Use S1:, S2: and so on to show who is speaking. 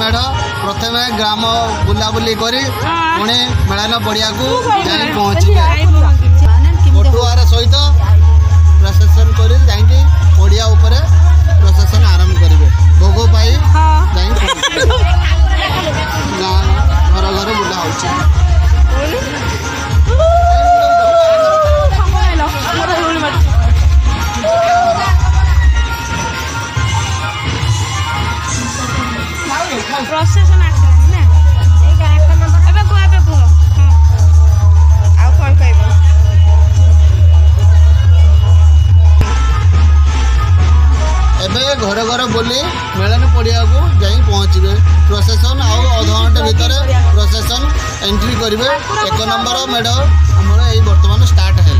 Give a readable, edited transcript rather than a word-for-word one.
S1: मेढ़ प्रथम ग्राम बुलाबुली कर पुणी मेलन पड़िया को जाई पहुँचे पटुआर सहित प्रशासन कर पड़िया उपर प्रशासन आरंभ करेंगे भोग पाई जाई घर घर बुला हो
S2: प्रशासन आसलानी ना एबे कुह आ कौन कह
S1: एबे घर घर बोली मेलन पड़िया को जाई पहुँचे प्रशासन आउ अध घंटे भितर प्रशासन एंट्री करेंगे 1 नंबर मेढ़ आमर यही बर्तमान स्टार्ट है।